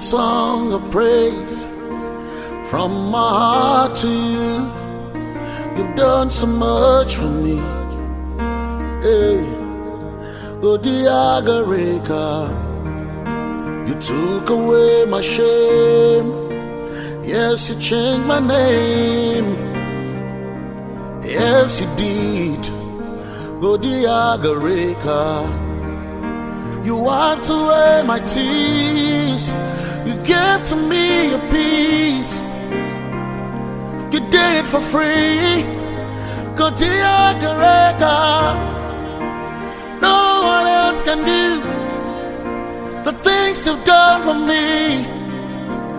song of praise from my heart to you. You've done so much for me. Hey, Odiagareka, you took away my shame. Yes, you changed my name. Yes, you did. Odiagareka, you wiped away my tears. You gave to me a peace. You did it for free. Odiagareka, no one else can do the things you've done for me.